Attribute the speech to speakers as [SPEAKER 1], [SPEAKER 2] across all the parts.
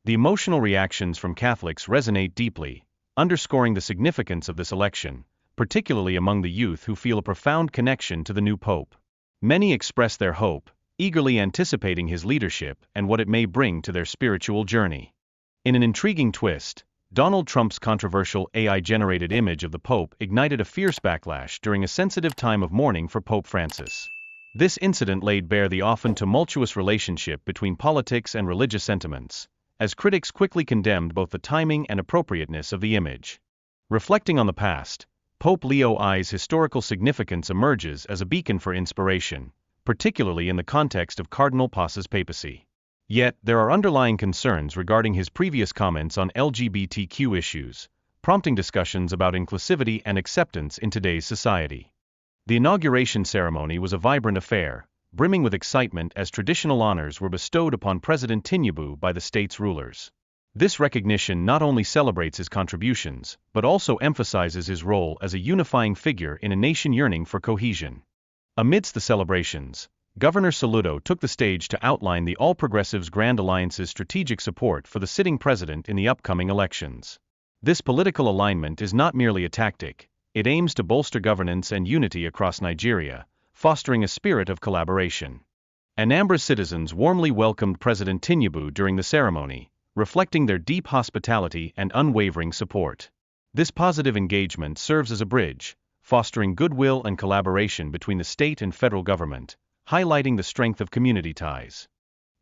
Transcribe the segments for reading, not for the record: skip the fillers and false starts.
[SPEAKER 1] The emotional reactions from Catholics resonate deeply, underscoring the significance of this election, particularly among the youth who feel a profound connection to the new pope. Many express their hope, eagerly anticipating his leadership and what it may bring to their spiritual journey. In an intriguing twist, Donald Trump's controversial AI-generated image of the Pope ignited a fierce backlash during a sensitive time of mourning for Pope Francis. This incident laid bare the often tumultuous relationship between politics and religious sentiments, as critics quickly condemned both the timing and appropriateness of the image. Reflecting on the past, Pope Leo I's historical significance emerges as a beacon for inspiration, particularly in the context of Cardinal Passa's papacy. Yet, there are underlying concerns regarding his previous comments on LGBTQ issues, prompting discussions about inclusivity and acceptance in today's society. The inauguration ceremony was a vibrant affair, brimming with excitement as traditional honors were bestowed upon President Tinubu by the state's rulers. This recognition not only celebrates his contributions, but also emphasizes his role as a unifying figure in a nation yearning for cohesion. Amidst the celebrations, Governor Soludo took the stage to outline the All Progressives Grand Alliance's strategic support for the sitting president in the upcoming elections. This political alignment is not merely a tactic, it aims to bolster governance and unity across Nigeria, fostering a spirit of collaboration. Anambra citizens warmly welcomed President Tinubu during the ceremony, reflecting their deep hospitality and unwavering support. This positive engagement serves as a bridge, fostering goodwill and collaboration between the state and federal government, highlighting the strength of community ties.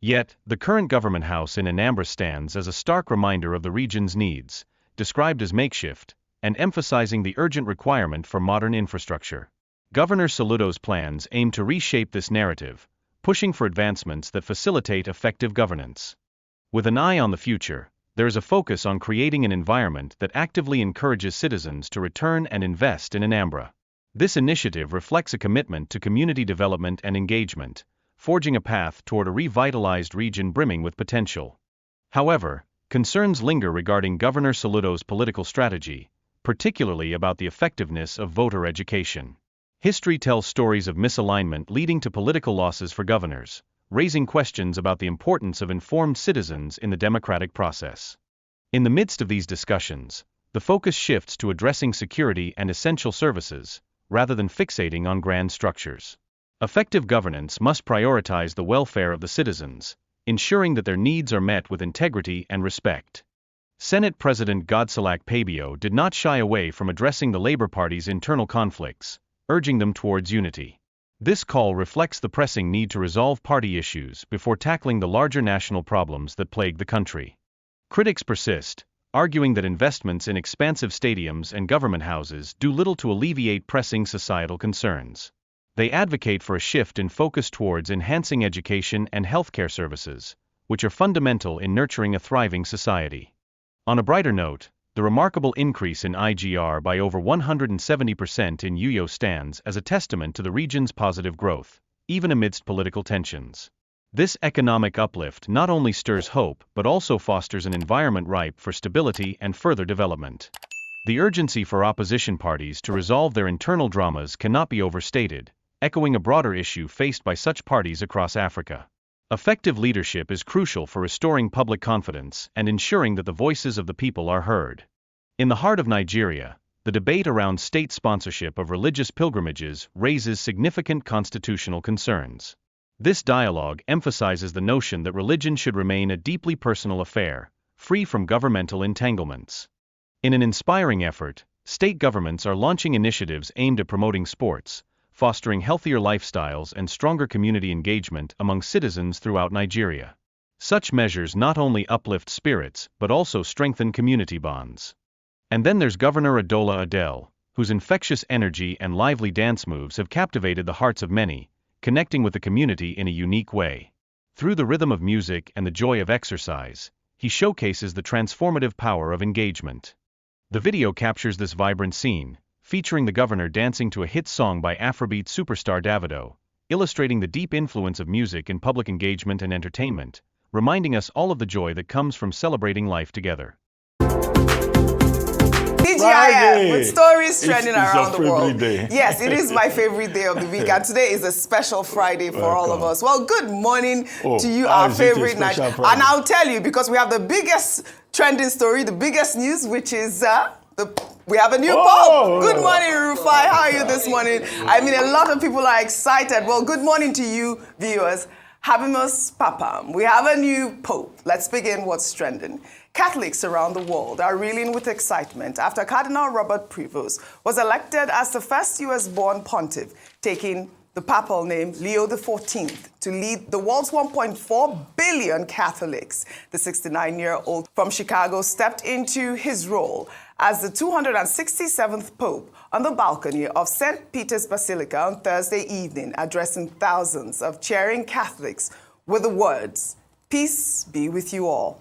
[SPEAKER 1] Yet, the current government house in Anambra stands as a stark reminder of the region's needs, described as makeshift, and emphasizing the urgent requirement for modern infrastructure. Governor Soludo's plans aim to reshape this narrative, pushing for advancements that facilitate effective governance. With an eye on the future, there is a focus on creating an environment that actively encourages citizens to return and invest in Anambra. This initiative reflects a commitment to community development and engagement, forging a path toward a revitalized region brimming with potential. However, concerns linger regarding Governor Soludo's political strategy, particularly about the effectiveness of voter education. History tells stories of misalignment leading to political losses for governors, raising questions about the importance of informed citizens in the democratic process. In the midst of these discussions, the focus shifts to addressing security and essential services, rather than fixating on grand structures. Effective governance must prioritize the welfare of the citizens, ensuring that their needs are met with integrity and respect. Senate President Godswill Akpabio did not shy away from addressing the Labour Party's internal conflicts, urging them towards unity. This call reflects the pressing need to resolve party issues before tackling the larger national problems that plague the country. Critics persist, arguing that investments in expansive stadiums and government houses do little to alleviate pressing societal concerns. They advocate for a shift in focus towards enhancing education and healthcare services, which are fundamental in nurturing a thriving society. On a brighter note, the remarkable increase in IGR by over 170% in Uyo stands as a testament to the region's positive growth, even amidst political tensions. This economic uplift not only stirs hope but also fosters an environment ripe for stability and further development. The urgency for opposition parties to resolve their internal dramas cannot be overstated, echoing a broader issue faced by such parties across Africa. Effective leadership is crucial for restoring public confidence and ensuring that the voices of the people are heard. In the heart of Nigeria, the debate around state sponsorship of religious pilgrimages raises significant constitutional concerns. This dialogue emphasizes the notion that religion should remain a deeply personal affair, free from governmental entanglements. In an inspiring effort, state governments are launching initiatives aimed at promoting sports, fostering healthier lifestyles and stronger community engagement among citizens throughout Nigeria. Such measures not only uplift spirits but also strengthen community bonds. And then there's Governor Adola Adele, whose infectious energy and lively dance moves have captivated the hearts of many, connecting with the community in a unique way. Through the rhythm of music and the joy of exercise, he showcases the transformative power of engagement. The video captures this vibrant scene, featuring the governor dancing to a hit song by Afrobeat superstar Davido, illustrating the deep influence of music in public engagement and entertainment, reminding us all of the joy that comes from celebrating life together.
[SPEAKER 2] TGIF with stories trending around the world.
[SPEAKER 3] Day.
[SPEAKER 2] Yes, it is my favorite day of the week, and today is a special Friday for all of us. Well, good morning to you, our favorite Nigerian. And I'll tell you, because we have the biggest trending story, the biggest news, which is we have a new Pope. Good morning, Rufai. How are you this morning? I mean, a lot of people are excited. Well, good morning to you, viewers. Habemus Papam. We have a new Pope. Let's begin what's trending. Catholics around the world are reeling with excitement after Cardinal Robert Prevost was elected as the first U.S.-born pontiff, taking the papal name Leo XIV to lead the world's 1.4 billion Catholics. The 69-year-old from Chicago stepped into his role as the 267th Pope on the balcony of St. Peter's Basilica on Thursday evening, addressing thousands of cheering Catholics with the words, "Peace be with you all."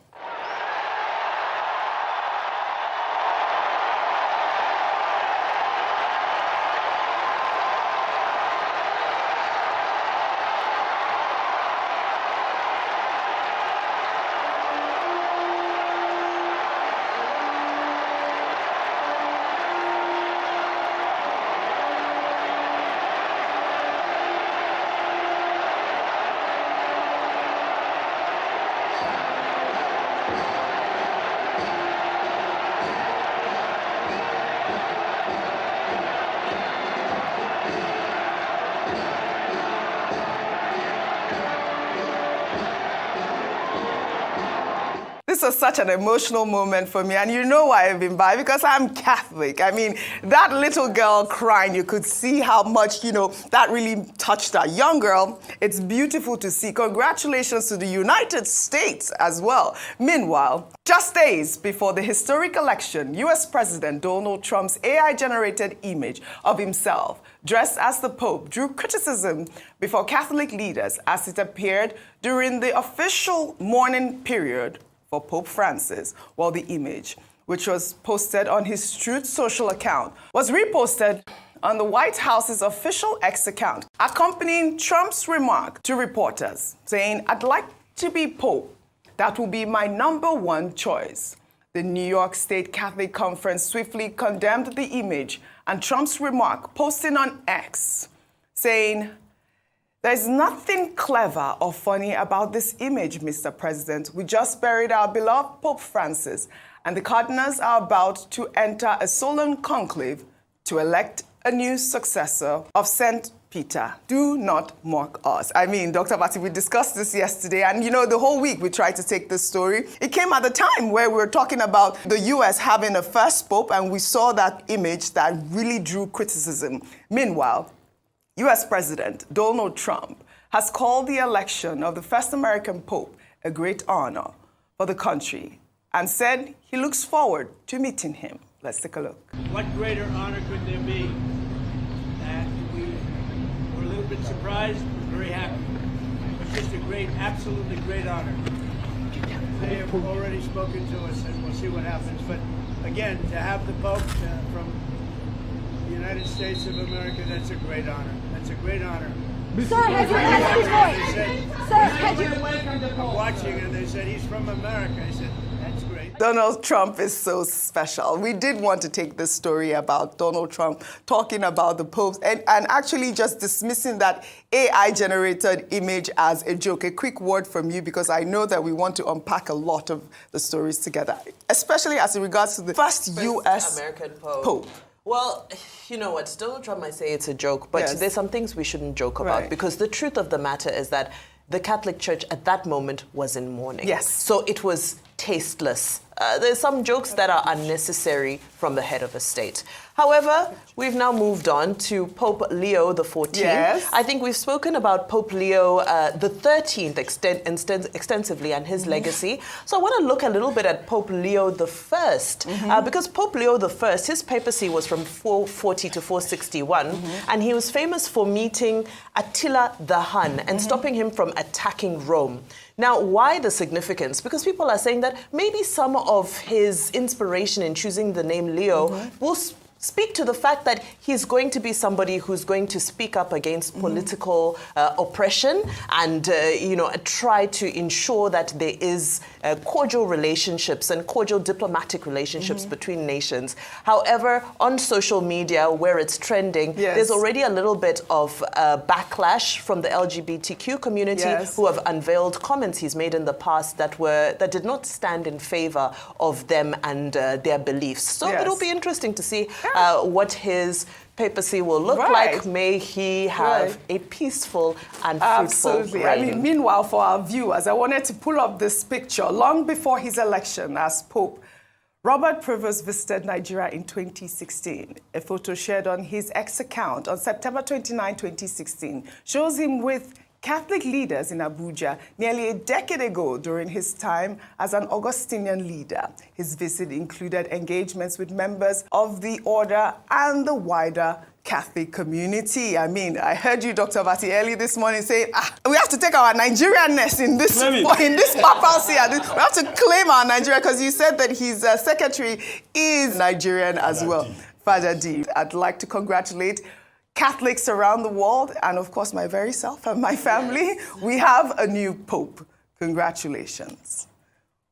[SPEAKER 2] This was such an emotional moment for me, and you know why I've been by, because I'm Catholic. I mean, that little girl crying, you could see how much, that really touched that young girl. It's beautiful to see. Congratulations to the United States as well. Meanwhile, just days before the historic election, U.S. President Donald Trump's AI-generated image of himself dressed as the Pope drew criticism before Catholic leaders as it appeared during the official mourning period for Pope Francis, while the image, which was posted on his Truth social account, was reposted on the White House's official X account, accompanying Trump's remark to reporters, saying, "I'd like to be Pope. That will be my #1 choice." The New York State Catholic Conference swiftly condemned the image and Trump's remark, posting on X, saying, "There's nothing clever or funny about this image, Mr. President. We just buried our beloved Pope Francis, and the cardinals are about to enter a solemn conclave to elect a new successor of St. Peter. Do not mock us." I mean, Dr. Bati, we discussed this yesterday, and the whole week we tried to take this story. It came at the time where we were talking about the U.S. having a first Pope, and we saw that image that really drew criticism. Meanwhile, U.S. President Donald Trump has called the election of the first American Pope a great honor for the country and said he looks forward to meeting him. Let's take a look.
[SPEAKER 4] What greater honor could there be? And we were a little bit surprised, very happy. It's just a great, absolutely great honor. They have already spoken to us, and we'll see what happens. But again, to have the Pope from the United States of America, that's a great honor. That's a great honor.
[SPEAKER 5] Sir, has your passport? Sir, had you...
[SPEAKER 4] I'm watching, and they said, "He's from America." I said, "That's great."
[SPEAKER 2] Donald Trump is so special. We did want to take this story about Donald Trump talking about the Pope and actually just dismissing that AI-generated image as a joke. A quick word from you, because I know that we want to unpack a lot of the stories together, especially as it regards to the first U.S.
[SPEAKER 6] American Pope.
[SPEAKER 2] Pope.
[SPEAKER 6] Well, you know what, Donald Trump might say it's a joke, but there's some things we shouldn't joke about, because the truth of the matter is that the Catholic Church at that moment was in mourning.
[SPEAKER 2] Yes.
[SPEAKER 6] So it was tasteless. There's some jokes that are unnecessary from the head of a state. However, we've now moved on to Pope Leo XIV.
[SPEAKER 2] Yes.
[SPEAKER 6] I think we've spoken about Pope Leo XIII extensively and his legacy. So I want to look a little bit at Pope Leo I, because Pope Leo I, his papacy was from 440 to 461, and he was famous for meeting Attila the Hun and stopping him from attacking Rome. Now, why the significance? Because people are saying that maybe some of his inspiration in choosing the name Leo will speak to the fact that he's going to be somebody who's going to speak up against political oppression and, try to ensure that there is cordial relationships and cordial diplomatic relationships between nations. However, on social media, where it's trending, there's already a little bit of backlash from the LGBTQ community who have unveiled comments he's made in the past that did not stand in favor of them and their beliefs. So it'll be interesting to see what his papacy will look like. May he have a peaceful and fruitful reign.
[SPEAKER 2] I mean, meanwhile, for our viewers, I wanted to pull up this picture. Long before his election as Pope, Robert Prevost visited Nigeria in 2016. A photo shared on his X account on September 29, 2016 shows him with Catholic leaders in Abuja nearly a decade ago during his time as an Augustinian leader. His visit included engagements with members of the order and the wider Catholic community. I mean, I heard you, Dr. Vati, early this morning saying, we have to take our Nigerianness in this papacy. We have to claim our Nigeria because you said that his secretary is Nigerian as well. Father D. I'd like to congratulate Catholics around the world, and of course my very self and my family. We have a new Pope. Congratulations.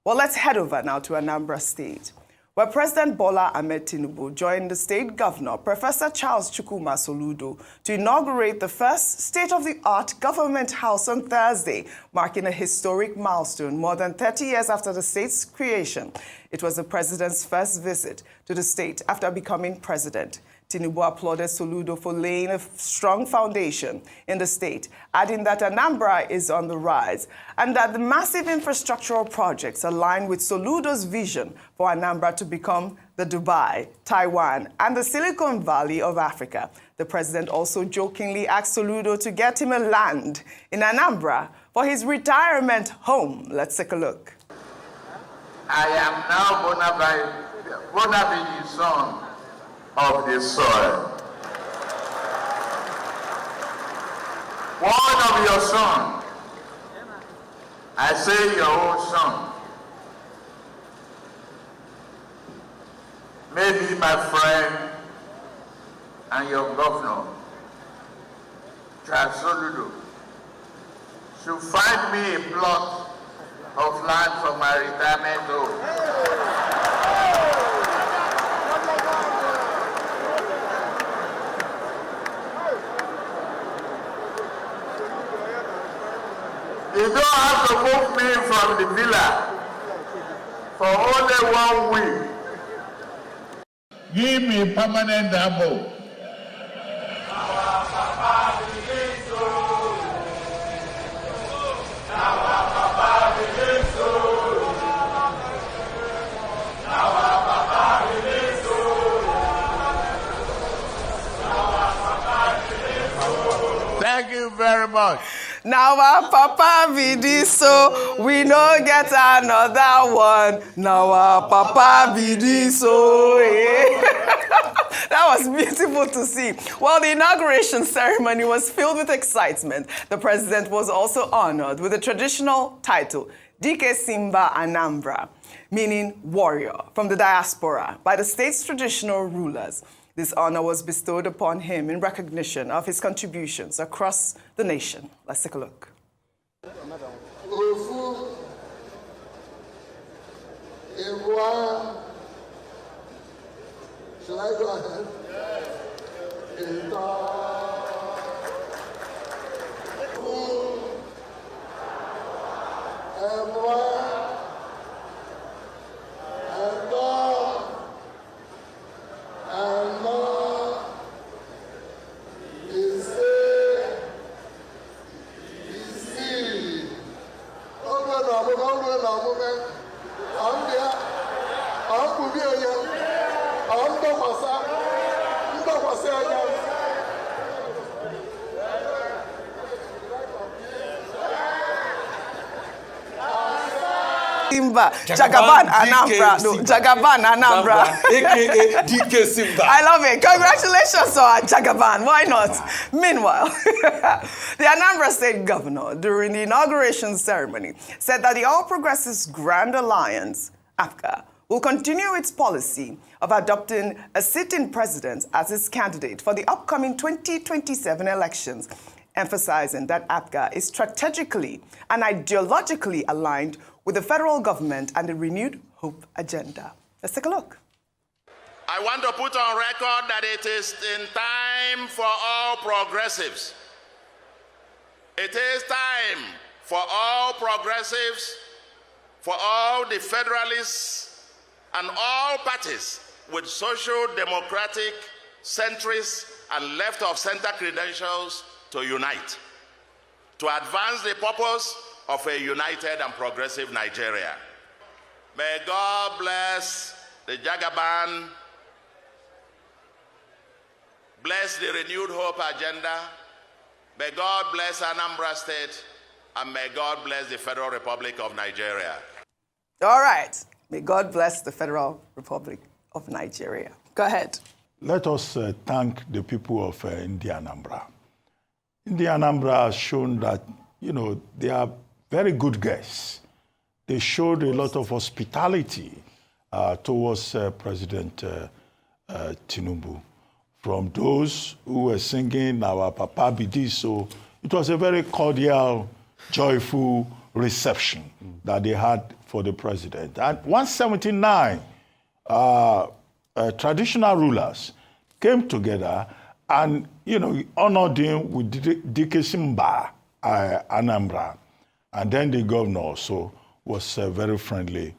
[SPEAKER 2] Well, let's head over now to Anambra State, where President Bola Tinubu joined the state governor, Professor Charles Soludo, to inaugurate the first state-of-the-art government house on Thursday, marking a historic milestone more than 30 years after the state's creation. It was the president's first visit to the state after becoming president. Tinubu applauded Soludo for laying a strong foundation in the state, adding that Anambra is on the rise and that the massive infrastructural projects align with Soludo's vision for Anambra to become the Dubai, Taiwan, and the Silicon Valley of Africa. The president also jokingly asked Soludo to get him a land in Anambra for his retirement home. Let's take a look.
[SPEAKER 3] I am now bona fide son of the soil. One of your son, I say your own son, maybe my friend and your governor, Charles Soludo, should find me a plot of land for my retirement home. You don't have to move me from the villa for only 1 week. Give me permanent abode. Thank you very much.
[SPEAKER 2] Now our papa be this, so we no get another one. Now our papa be this, so That was beautiful to see. Well, the inauguration ceremony was filled with excitement. The president was also honored with the traditional title, Dike Simba Anambra, meaning warrior from the diaspora, by the state's traditional rulers. This honor was bestowed upon him in recognition of his contributions across the nation. Let's take a look.
[SPEAKER 3] Shall I go ahead?
[SPEAKER 2] Simba, Jagaban Anambra, no, Jagaban Anambra.
[SPEAKER 7] AKA DK Simba.
[SPEAKER 2] I love it. Congratulations to our Jagaban. Why not? Meanwhile, the Anambra State Governor, during the inauguration ceremony, said that the All Progressives Grand Alliance, APGA, will continue its policy of adopting a sitting president as its candidate for the upcoming 2027 elections, emphasizing that APGA is strategically and ideologically aligned with the federal government and the renewed hope agenda. Let's take a look.
[SPEAKER 3] I want to put on record that it is in time for all progressives. It is time for all progressives, for all the federalists, and all parties with social democratic, centrist, and left-of-center credentials to unite, to advance the purpose of a united and progressive Nigeria. May God bless the Jagaban, bless the renewed hope agenda. May God bless Anambra State, and may God bless the Federal Republic of Nigeria.
[SPEAKER 2] All right. May God bless the Federal Republic of Nigeria. Go ahead.
[SPEAKER 8] Let us thank the people of India Anambra. India Anambra has shown that, they are very good guests. They showed a lot of hospitality towards President Tinubu. From those who were singing our Papa Bidi, so it was a very cordial, joyful reception that they had for the president. And 179 traditional rulers came together and, honored him with Dikesimba Anambra. And then the governor also was very friendly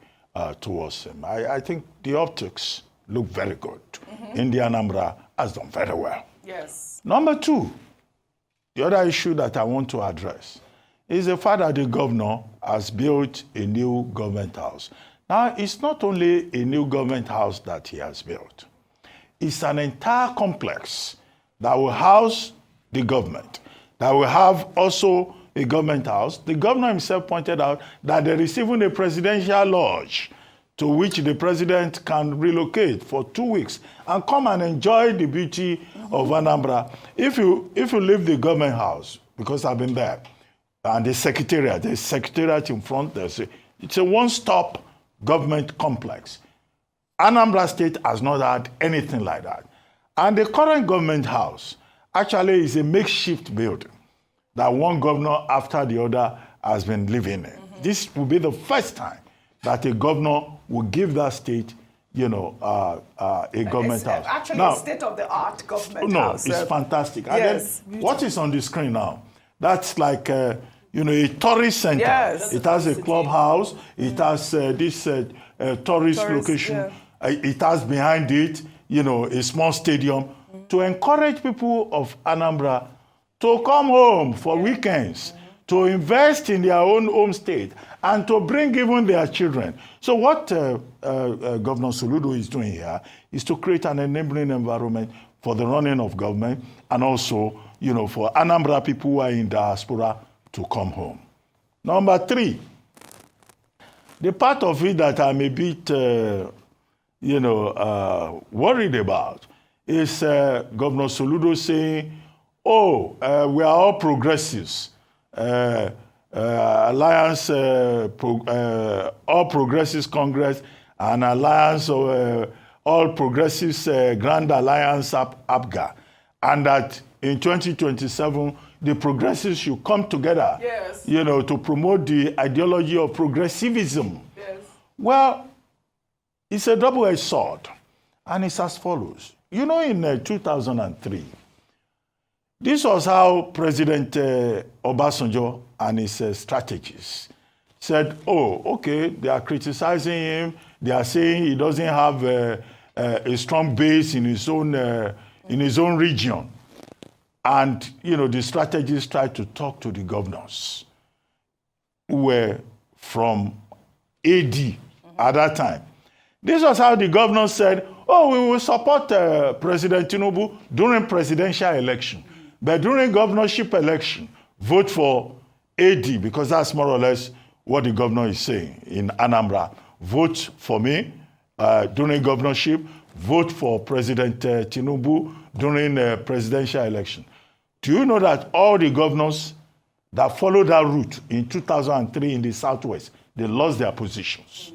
[SPEAKER 8] towards him. I think the optics look very good. India Anambra has done very well.
[SPEAKER 2] Yes.
[SPEAKER 8] Number two, the other issue that I want to address is the fact that the governor has built a new government house. Now, it's not only a new government house that he has built. It's an entire complex that will house the government, that will have also a government house. The governor himself pointed out that there is even a presidential lodge to which the president can relocate for 2 weeks and come and enjoy the beauty of Anambra. If you leave the government house, because I've been there, and the secretariat in front, it's a one-stop government complex. Anambra State has not had anything like that. And the current government house actually is a makeshift building that one governor after the other has been living in. This will be the first time that a governor will give that state, a government house.
[SPEAKER 2] Actually,
[SPEAKER 8] now,
[SPEAKER 2] a state-of-the-art government
[SPEAKER 8] No,
[SPEAKER 2] house.
[SPEAKER 8] it's fantastic.
[SPEAKER 2] Yes.
[SPEAKER 8] And then, what is on the screen now? That's like, a tourist center.
[SPEAKER 2] Yes.
[SPEAKER 8] It has a clubhouse. It has this tourist location.
[SPEAKER 2] Yeah.
[SPEAKER 8] It has behind it, a small stadium to encourage people of Anambra to come home for weekends, to invest in their own home state, and to bring even their children. So what Governor Soludo is doing here is to create an enabling environment for the running of government and also, for Anambra people who are in diaspora to come home. Number three, the part of it that I'm a bit, worried about is Governor Soludo saying, we are all progressives. Alliance, All Progressives Congress, and Alliance of All Progressives Grand Alliance APGA, and that in 2027 the progressives should come together,
[SPEAKER 2] yes,
[SPEAKER 8] to promote the ideology of progressivism.
[SPEAKER 2] Yes.
[SPEAKER 8] Well, it's a double-edged sword, and it's as follows. In 2003. This was how President Obasanjo and his strategists said, they are criticizing him. They are saying he doesn't have a strong base in his own region. And, the strategists tried to talk to the governors who were from AD at that time. This was how the governors said, we will support President Tinubu during presidential election. But during governorship election, vote for AD, because that's more or less what the governor is saying in Anambra. Vote for me during governorship, vote for President Tinubu during presidential election. Do you know that all the governors that followed that route in 2003 in the Southwest, they lost their positions?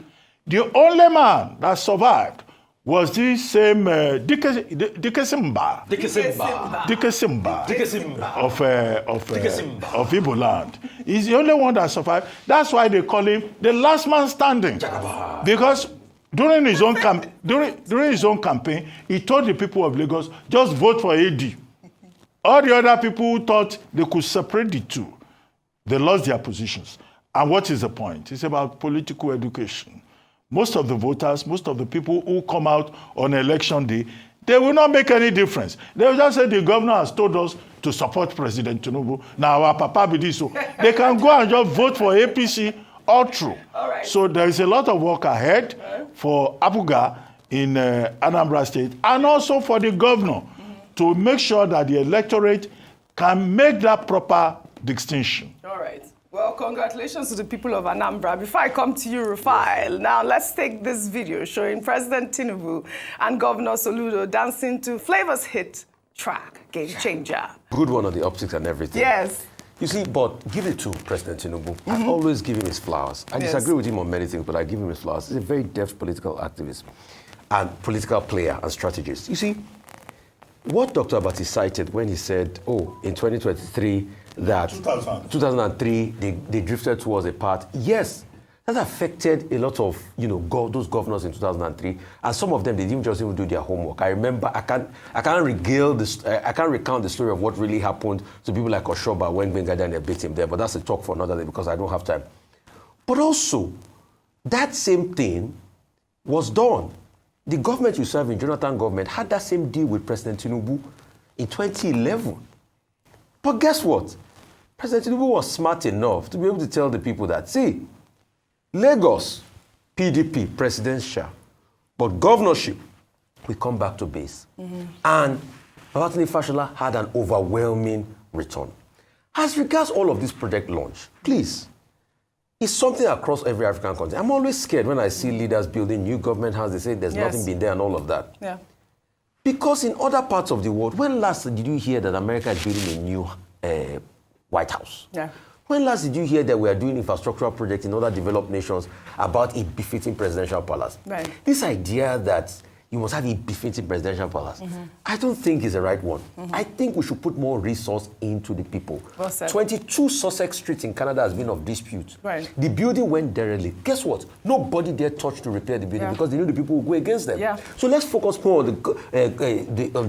[SPEAKER 8] The only man that survived was this same Dikesimba of Igbo land. He's the only one that survived. That's why they call him the last man standing. Because during his own campaign, he told the people of Lagos, just vote for AD. All the other people thought they could separate the two. They lost their positions. And what is the point? It's about political education. Most of the voters, most of the people who come out on election day, they will not make any difference. They will just say the governor has told us to support President Tinubu. Now our papa be this. So they can go and just vote for APC all through.
[SPEAKER 2] All right.
[SPEAKER 8] So there is a lot of work ahead for Abuga in Anambra State and also for the governor to make sure that the electorate can make that proper distinction.
[SPEAKER 2] All right. Well, congratulations to the people of Anambra. Before I come to you, Rufai, now let's take this video showing President Tinubu and Governor Soludo dancing to Flavor's hit track, Game Changer.
[SPEAKER 9] Good one on the optics and everything.
[SPEAKER 2] Yes.
[SPEAKER 9] You see, but give it to President Tinubu. I always give him his flowers. I disagree with him on many things, but I give him his flowers. He's a very deft political activist and political player and strategist. You see, what Dr. Abati cited when he said, oh, in 2023, that 2003, they drifted towards a path. Yes, that affected a lot of, those governors in 2003. And some of them, they didn't just even do their homework. I remember, I can't recount the story of what really happened to people like Oshoba when Bengadan beat him there, but that's a talk for another day because I don't have time. But also, that same thing was done. The government you serve in, Jonathan government, had that same deal with President Tinubu in 2011. But guess what? President Tinubu was smart enough to be able to tell the people that, see, Lagos, PDP, presidential, but governorship, we come back to base. And Babatunde Fashola had an overwhelming return. As regards all of this project launch, please, it's something across every African country. I'm always scared when I see leaders building new government houses. They say there's nothing been there and all of that.
[SPEAKER 2] Yeah.
[SPEAKER 9] Because in other parts of the world, when last did you hear that America is building a new White House?
[SPEAKER 2] Yeah.
[SPEAKER 9] When last did you hear that we are doing infrastructural projects in other developed nations about a befitting presidential palace?
[SPEAKER 2] Right.
[SPEAKER 9] This idea that you must have a befitting presidential palace, I don't think is the right one. I think we should put more resource into the people.
[SPEAKER 2] Well said.
[SPEAKER 9] 22 Sussex Street in Canada has been of dispute.
[SPEAKER 2] Right.
[SPEAKER 9] The building went derelict. Guess what? Nobody there touched to repair the building because they knew the people would go against them.
[SPEAKER 2] Yeah.
[SPEAKER 9] So let's focus more on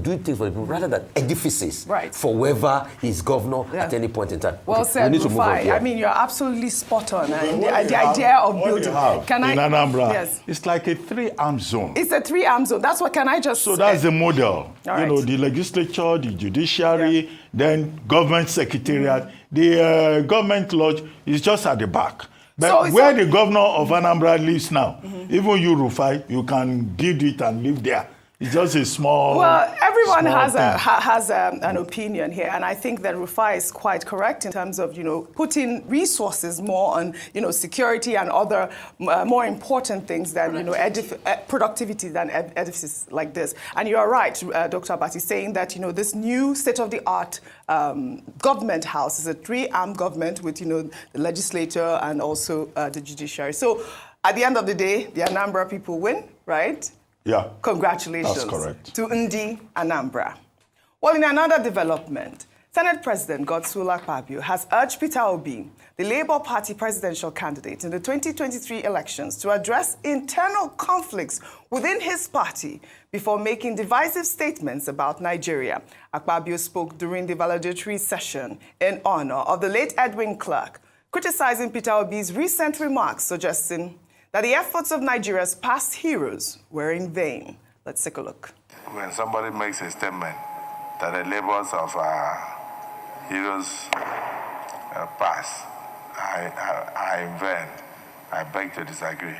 [SPEAKER 9] doing things for the people rather than edifices for whoever is governor at any point in time.
[SPEAKER 2] Well said, Rufai. I mean, you're absolutely spot on. And the idea of building.
[SPEAKER 8] In Anambra, it's like a three-arm zone.
[SPEAKER 2] It's a three-arm zone. That's what can I just
[SPEAKER 8] So that's the model.
[SPEAKER 2] Right.
[SPEAKER 8] The legislature, the judiciary, then government secretariat. The government lodge is just at the back. But where the governor of Anambra lives now, even you, Rufai, you can build it and live there. It's just a small.
[SPEAKER 2] Well, everyone has an opinion here, and I think that Rufai is quite correct in terms of putting resources more on security and other more important things than productivity than edifices like this. And you are right, Dr. Abati, saying that this new state-of-the-art government house is a three-arm government with the legislature and also the judiciary. So at the end of the day, the Anambra people win, right?
[SPEAKER 8] Yeah.
[SPEAKER 2] Congratulations.
[SPEAKER 8] That's correct.
[SPEAKER 2] To Ndi Anambra. Well, in another development, Senate President Godswill Akpabio has urged Peter Obi, the Labour Party presidential candidate in the 2023 elections, to address internal conflicts within his party before making divisive statements about Nigeria. Akpabio spoke during the valedictory session in honor of the late Edwin Clark, criticizing Peter Obi's recent remarks, suggesting that the efforts of Nigeria's past heroes were in vain. Let's take a look.
[SPEAKER 3] When somebody makes a statement that the labors of our heroes past are in vain, I beg to disagree.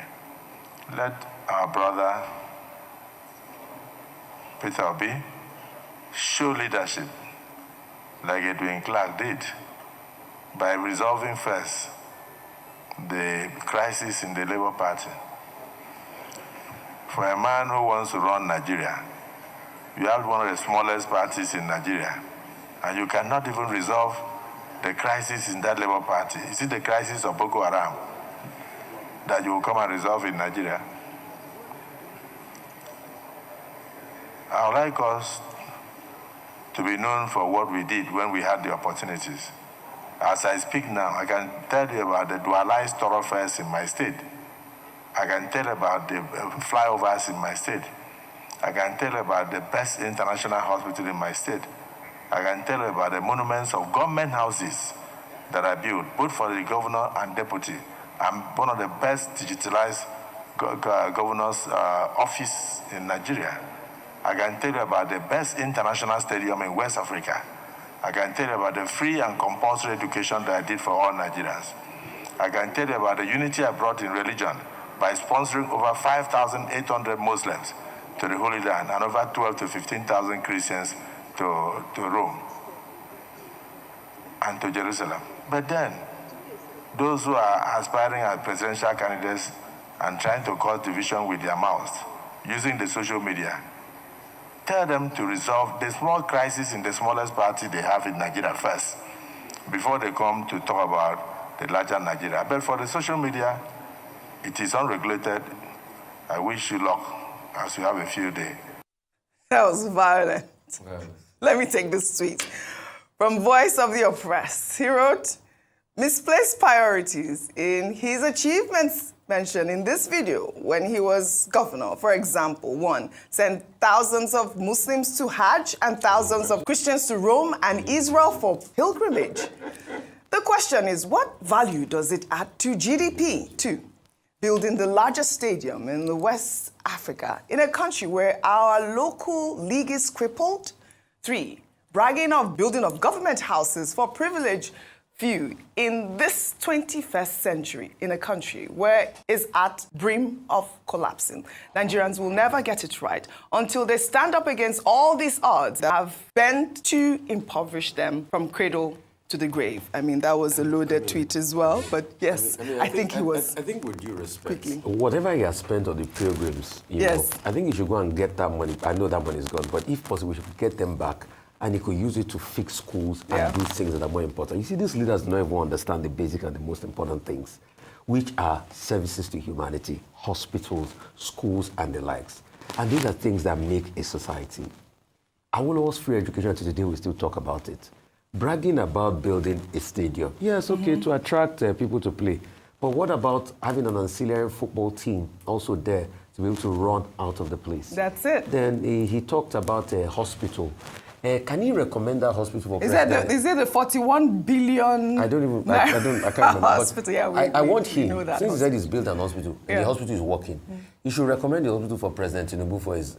[SPEAKER 3] Let our brother Peter Obi show leadership like Edwin Clark did by resolving first the crisis in the Labour Party. For a man who wants to run Nigeria, you have one of the smallest parties in Nigeria, and you cannot even resolve the crisis in that Labour Party. Is it the crisis of Boko Haram?
[SPEAKER 10] that you will come and resolve in Nigeria. I would like us to be known for what we did when we had the opportunities. As I speak now, I can tell you about the dualized thoroughfares in my state. I can tell about the flyovers in my state. I can tell about the best international hospital in my state. I can tell about the monuments of government houses that I built, both for the governor and deputy. I'm one of the best digitalized governor's office in Nigeria. I can tell you about the best international stadium in West Africa. I can tell you about the free and compulsory education that I did for all Nigerians. I can tell you about the unity I brought in religion by sponsoring over 5,800 Muslims to the Holy Land and over 12 to 15,000 Christians to Rome and to Jerusalem. But then, those who are aspiring as presidential candidates and trying to cause division with their mouths, using the social media, tell them to resolve the small crisis in the smallest party they have in Nigeria first, before they come to talk about the larger Nigeria. But for the social media, it is unregulated. I wish you luck as you have a few days.
[SPEAKER 2] That was violent. Let me take this tweet. From Voice of the Oppressed, he wrote, misplaced priorities in his achievements mentioned in this video when he was governor. For example, 1, sent thousands of Muslims to Hajj and thousands of Christians to Rome and Israel for pilgrimage. The question is, what value does it add to GDP? 2, building the largest stadium in the West Africa in a country where our local league is crippled. 3, bragging of building of government houses for privileged few in this 21st century in a country where it's at brim of collapsing. Nigerians will never get it right until they stand up against all these odds that have bent to impoverish them from cradle to the grave. I mean, that was a loaded tweet as well, but yes, I think he was.
[SPEAKER 9] I think with due respect,
[SPEAKER 2] quickly.
[SPEAKER 9] Whatever he has spent on the pilgrims, you know, I think he should go and get that money. I know that money is gone, but if possible, we should get them back. And he could use it to fix schools and do things that are more important. You see, these leaders don't even understand the basic and the most important things, which are services to humanity, hospitals, schools, and the likes. And these are things that make a society. Awolowo's free education to today, we still talk about it. Bragging about building a stadium. Yes, okay, to attract people to play. But what about having an ancillary football team also there to be able to run out of the place?
[SPEAKER 2] That's it.
[SPEAKER 9] Then he talked about a hospital. Can you recommend that hospital for president?
[SPEAKER 2] Is it the 41 billion?
[SPEAKER 9] I can't remember.
[SPEAKER 2] Hospital, yeah,
[SPEAKER 9] I want him,
[SPEAKER 2] know that
[SPEAKER 9] since he said he's built an hospital, and the hospital is working, he should recommend the hospital for President Tinubu for his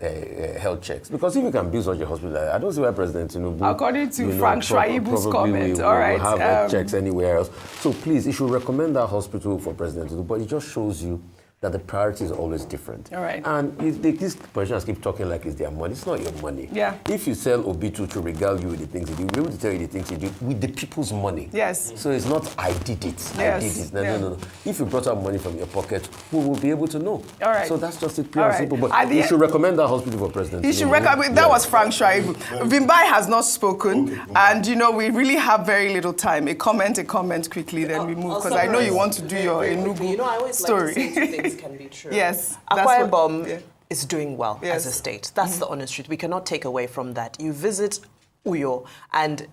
[SPEAKER 9] health checks. Because if you can build such a hospital, I don't see why President Tinubu,
[SPEAKER 2] according to Frank Shaibu's comment,
[SPEAKER 9] will have health checks anywhere else. So please, he should recommend that hospital for President Tinubu, but it just shows you that the priority is always different.
[SPEAKER 2] All right.
[SPEAKER 9] And these politicians keep talking like it's their money. It's not your money.
[SPEAKER 2] Yeah.
[SPEAKER 9] If you sell Obi to regale you with the things he do, we'll be able to tell you the things he do with the people's money.
[SPEAKER 2] Yes.
[SPEAKER 9] So it's not, I did it.
[SPEAKER 2] Yes.
[SPEAKER 9] I did it. No. If you brought out money from your pocket, we will be able to know.
[SPEAKER 2] All right.
[SPEAKER 9] So that's just it, pure and simple. But
[SPEAKER 2] you
[SPEAKER 9] should recommend that hospital for president.
[SPEAKER 2] You should recommend. That was Frank Shaibu. Vimbai has not spoken, and you know we really have very little time. A comment quickly, then we move, because I know you want to do your Enugu story.
[SPEAKER 6] Like to say two things can be true.
[SPEAKER 2] Yes.
[SPEAKER 6] Akwa Ibom is doing well as a state. That's the honest truth. We cannot take away from that. You visit Uyo, and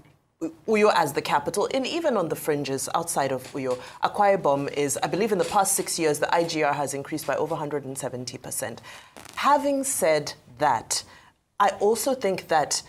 [SPEAKER 6] Uyo as the capital, and even on the fringes outside of Uyo, Akwa Ibom is, I believe in the past 6 years, the IGR has increased by over 170%. Having said that, I also think that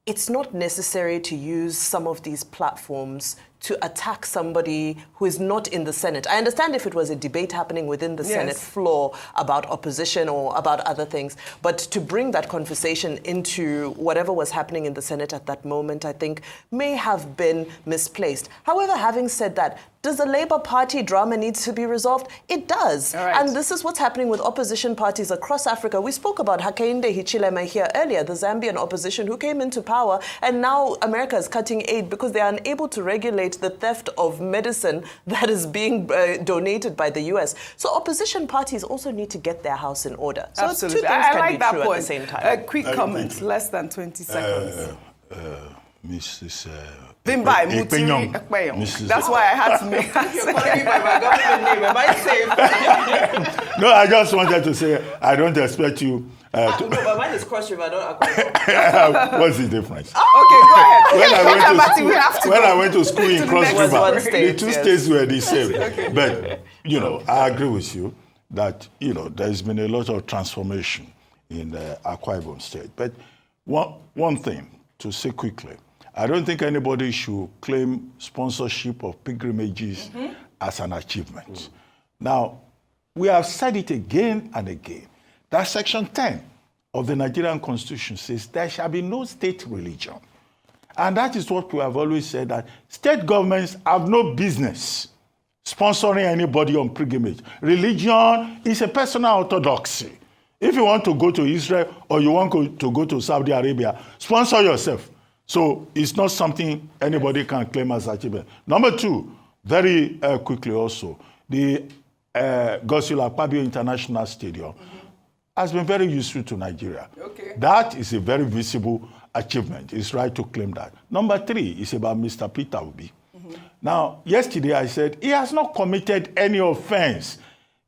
[SPEAKER 6] it's not necessary to use some of these platforms to attack somebody who is not in the Senate. I understand if it was a debate happening within the Senate floor about opposition or about other things, but to bring that conversation into whatever was happening in the Senate at that moment, I think may have been misplaced. However, having said that, does the Labour Party drama needs to be resolved? It does. And this is what's happening with opposition parties across Africa. We spoke about Hakainde Hichilema here earlier, the Zambian opposition who came into power, and now America is cutting aid because they are unable to regulate the theft of medicine that is being donated by the US. So opposition parties also need to get their house in order. So
[SPEAKER 2] absolutely.
[SPEAKER 6] Two things
[SPEAKER 2] I
[SPEAKER 6] can
[SPEAKER 2] like
[SPEAKER 6] be
[SPEAKER 2] that
[SPEAKER 6] true
[SPEAKER 2] point.
[SPEAKER 6] at the same time.
[SPEAKER 2] A quick comment, less than 20 seconds.
[SPEAKER 8] Mrs.
[SPEAKER 2] Bimbai Mutiri Ekpenyong. That's why I had to make
[SPEAKER 6] You're calling me by my government name. Am I safe?
[SPEAKER 8] No, I just wanted to say I don't expect you
[SPEAKER 6] No, but mine is Cross River, not
[SPEAKER 8] What's the difference?
[SPEAKER 2] Okay, go ahead.
[SPEAKER 8] When I went to school in Cross River,
[SPEAKER 6] state,
[SPEAKER 8] the two states were the same. But, you know, I agree with you that, you know, there's been a lot of transformation in the Akwa Ibom state. But one thing to say quickly, I don't think anybody should claim sponsorship of pilgrimages as an achievement. Now, we have said it again and again. That Section 10 of the Nigerian Constitution says there shall be no state religion. And that is what we have always said, that state governments have no business sponsoring anybody on pilgrimage. Religion is a personal orthodoxy. If you want to go to Israel or you want to go to Saudi Arabia, sponsor yourself. So it's not something anybody can claim as achievement. Number two, very quickly also, the Godswill Akpabio International Stadium has been very useful to Nigeria.
[SPEAKER 2] Okay.
[SPEAKER 8] That is a very visible achievement. It's right to claim that. Number three is about Mr. Peter Obi. Now, yesterday I said he has not committed any offense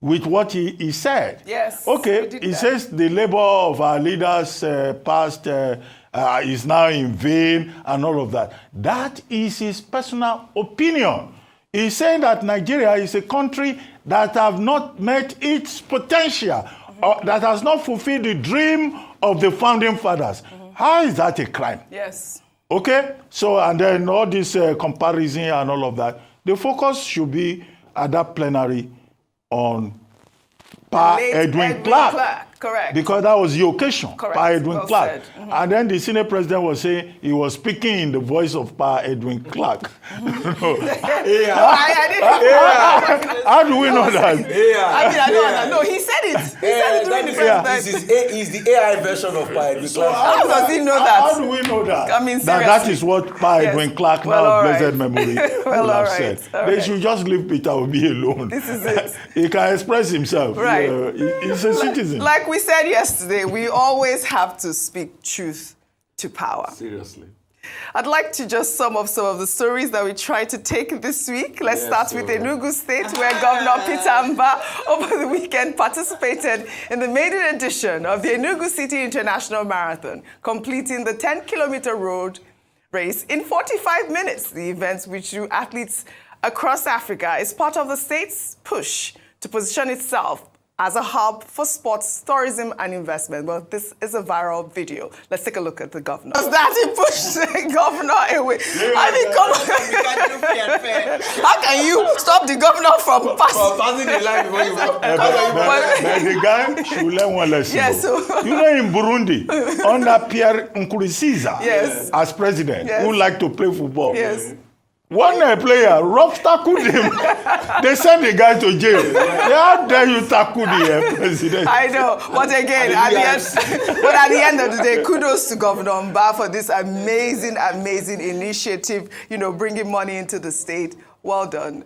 [SPEAKER 8] with what he said.
[SPEAKER 2] Yes.
[SPEAKER 8] Okay, he says the labor of our leaders past is now in vain and all of that. That is his personal opinion. He's saying that Nigeria is a country that have not met its potential, that has not fulfilled the dream of the founding fathers. How is that a crime?
[SPEAKER 2] Yes.
[SPEAKER 8] Okay, so and then all this comparison and all of that, the focus should be at that plenary on Pa Edwin Clark.
[SPEAKER 2] Correct.
[SPEAKER 8] Because that was the occasion,
[SPEAKER 2] Correct.
[SPEAKER 8] Pa Edwin
[SPEAKER 2] Well
[SPEAKER 8] Clark.
[SPEAKER 2] said.
[SPEAKER 8] And then the Senate president was saying he was speaking in the voice of Pa Edwin Clark. How do we know that?
[SPEAKER 2] I mean, I don't know. No, he said it. He said it during the president.
[SPEAKER 7] He's the AI version of Pa Edwin Clark.
[SPEAKER 2] How does he know that?
[SPEAKER 8] How do we know that?
[SPEAKER 2] I mean,
[SPEAKER 8] that is what Pa Edwin Clark,
[SPEAKER 2] Well,
[SPEAKER 8] now
[SPEAKER 2] all
[SPEAKER 8] blessed
[SPEAKER 2] right.
[SPEAKER 8] memory,
[SPEAKER 2] Well,
[SPEAKER 8] will
[SPEAKER 2] all
[SPEAKER 8] have
[SPEAKER 2] right.
[SPEAKER 8] said.
[SPEAKER 2] All
[SPEAKER 8] They
[SPEAKER 2] right.
[SPEAKER 8] should just leave Peter Obi alone.
[SPEAKER 2] This is it.
[SPEAKER 8] He can express himself.
[SPEAKER 2] Right.
[SPEAKER 8] He's a citizen.
[SPEAKER 2] Like we said yesterday, we always have to speak truth to power.
[SPEAKER 7] Seriously.
[SPEAKER 2] I'd like to just sum up some of the stories that we tried to take this week. Let's start with Enugu State, where Governor Peter Mba over the weekend participated in the maiden edition of the Enugu City International Marathon, completing the 10-kilometer road race in 45 minutes. The event, which drew athletes across Africa, is part of the state's push to position itself as a hub for sports, tourism, and investment. Well, this is a viral video. Let's take a look at the governor. Does that he pushed the governor away? I mean, come on. How can you stop the governor from passing
[SPEAKER 7] the line before you walk?
[SPEAKER 8] But the guy should learn one lesson.
[SPEAKER 2] Yes,
[SPEAKER 8] though.
[SPEAKER 2] so-
[SPEAKER 8] You know, in Burundi, under Pierre Nkurunziza
[SPEAKER 2] Yes.
[SPEAKER 8] as president,
[SPEAKER 2] Yes.
[SPEAKER 8] who liked to play football.
[SPEAKER 2] Yes.
[SPEAKER 8] One player, rough tackled him. They sent the guy to jail. How dare you tackle the president?
[SPEAKER 2] I know, but again, at the end of the day, kudos to Governor Mba for this amazing, amazing initiative, you know, bringing money into the state. Well done,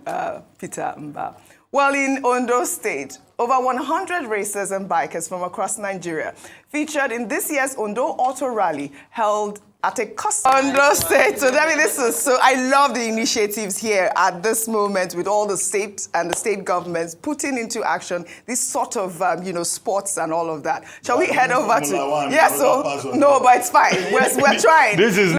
[SPEAKER 2] Peter Mba. Well, in Ondo State, over 100 racers and bikers from across Nigeria featured in this year's Ondo Auto Rally held at a Ondo State. So, I mean, I love the initiatives here at this moment with all the state and the state governments putting into action this sort of, you know, sports and all of that. Shall we head over to...
[SPEAKER 8] Formula One,
[SPEAKER 2] yeah, so... No, but it's fine. We're trying.
[SPEAKER 8] This is